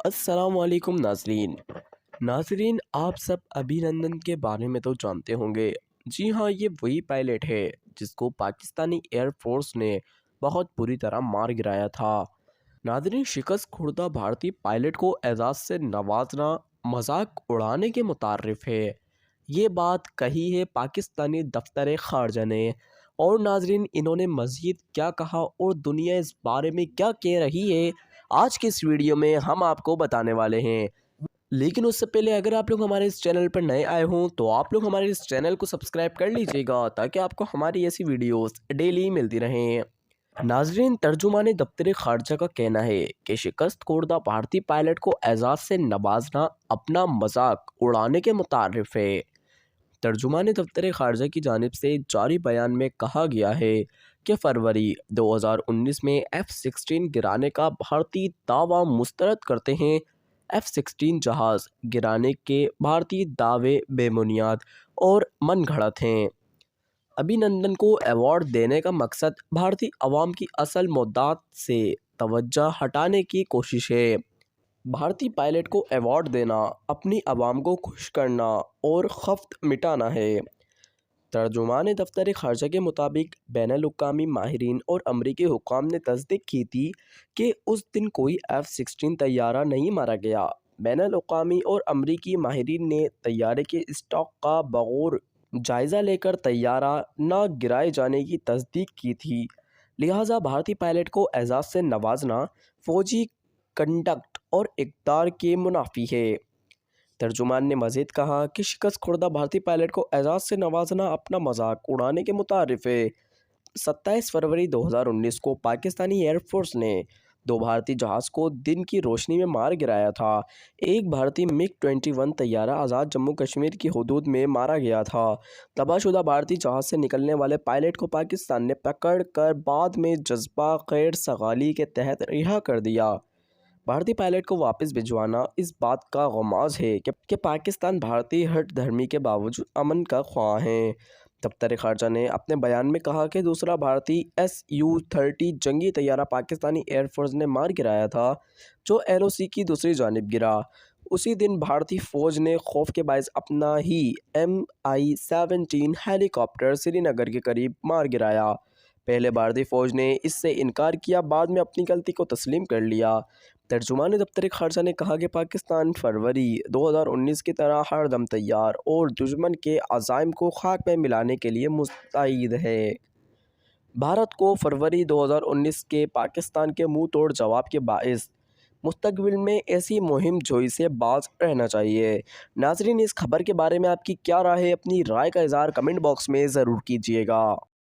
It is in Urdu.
السلام علیکم ناظرین آپ سب ابھینندن کے بارے میں تو جانتے ہوں گے۔ جی ہاں، یہ وہی پائلٹ ہے جس کو پاکستانی ایئر فورس نے بہت بری طرح مار گرایا تھا۔ ناظرین، شکست خوردہ بھارتی پائلٹ کو اعزاز سے نوازنا مذاق اڑانے کے مترادف ہے۔ یہ بات کہی ہے پاکستانی دفتر خارجہ نے۔ اور ناظرین، انہوں نے مزید کیا کہا اور دنیا اس بارے میں کیا کہہ رہی ہے، آج کے اس ویڈیو میں ہم آپ کو بتانے والے ہیں۔ لیکن اس سے پہلے اگر آپ لوگ ہمارے اس چینل پر نئے آئے ہوں تو آپ لوگ ہمارے اس چینل کو سبسکرائب کر لیجئے گا تاکہ آپ کو ہماری ایسی ویڈیوز ڈیلی ملتی رہیں۔ ناظرین، ترجمان دفتر خارجہ کا کہنا ہے کہ شکست خوردہ بھارتی پائلٹ کو اعزاز سے نوازنا اپنا مذاق اڑانے کے مترادف ہے۔ ترجمان دفتر خارجہ کی جانب سے جاری بیان میں کہا گیا ہے کہ فروری 2019 میں F-16 گرانے کا بھارتی دعویٰ مسترد کرتے ہیں۔ F-16 جہاز گرانے کے بھارتی دعوے بے بنیاد اور من گھڑت ہیں۔ ابھینندن کو ایوارڈ دینے کا مقصد بھارتی عوام کی اصل مدعات سے توجہ ہٹانے کی کوشش ہے۔ بھارتی پائلٹ کو ایوارڈ دینا اپنی عوام کو خوش کرنا اور خفت مٹانا ہے۔ ترجمان دفتر خارجہ کے مطابق بین الاقوامی ماہرین اور امریکی حکام نے تصدیق کی تھی کہ اس دن کوئی F-16 طیارہ نہیں مارا گیا۔ بین الاقوامی اور امریکی ماہرین نے طیارے کے اسٹاک کا بغور جائزہ لے کر طیارہ نہ گرائے جانے کی تصدیق کی تھی، لہٰذا بھارتی پائلٹ کو اعزاز سے نوازنا فوجی کنڈکٹ اور اقدار کے منافی ہے۔ ترجمان نے مزید کہا کہ شکست خوردہ بھارتی پائلٹ کو اعزاز سے نوازنا اپنا مذاق اڑانے کے مترادف ہے۔ 27 فروری 2019 کو پاکستانی ایئر فورس نے 2 بھارتی جہاز کو دن کی روشنی میں مار گرایا تھا۔ ایک بھارتی MiG-21 طیارہ آزاد جموں کشمیر کی حدود میں مارا گیا تھا۔ تباہ شدہ بھارتی جہاز سے نکلنے والے پائلٹ کو پاکستان نے پکڑ کر بعد میں جذبہ خیر سگالی کے تحت رہا کر دیا۔ بھارتی پائلٹ کو واپس بھجوانا اس بات کا غماز ہے کہ پاکستان بھارتی ہٹ دھرمی کے باوجود امن کا خواہاں ہے۔ دفتر خارجہ نے اپنے بیان میں کہا کہ دوسرا بھارتی Su-30 جنگی طیارہ پاکستانی ایئر فورس نے مار گرایا تھا، جو LOC کی دوسری جانب گرا۔ اسی دن بھارتی فوج نے خوف کے باعث اپنا ہی Mi-17 ہیلی کاپٹر سری نگر کے قریب مار گرایا۔ پہلے بھارتی فوج نے اس سے انکار کیا، بعد میں اپنی غلطی کو تسلیم کر لیا۔ ترجمان دفتر خارجہ نے کہا کہ پاکستان فروری 2019 کی طرح ہر دم تیار اور دشمن کے عزائم کو خاک میں ملانے کے لیے مستعد ہے۔ بھارت کو فروری 2019 کے پاکستان کے منہ توڑ جواب کے باعث مستقبل میں ایسی مہم جوئی سے باز رہنا چاہیے۔ ناظرین، اس خبر کے بارے میں آپ کی کیا رائے ہے؟ اپنی رائے کا اظہار کمنٹ باکس میں ضرور کیجیے گا۔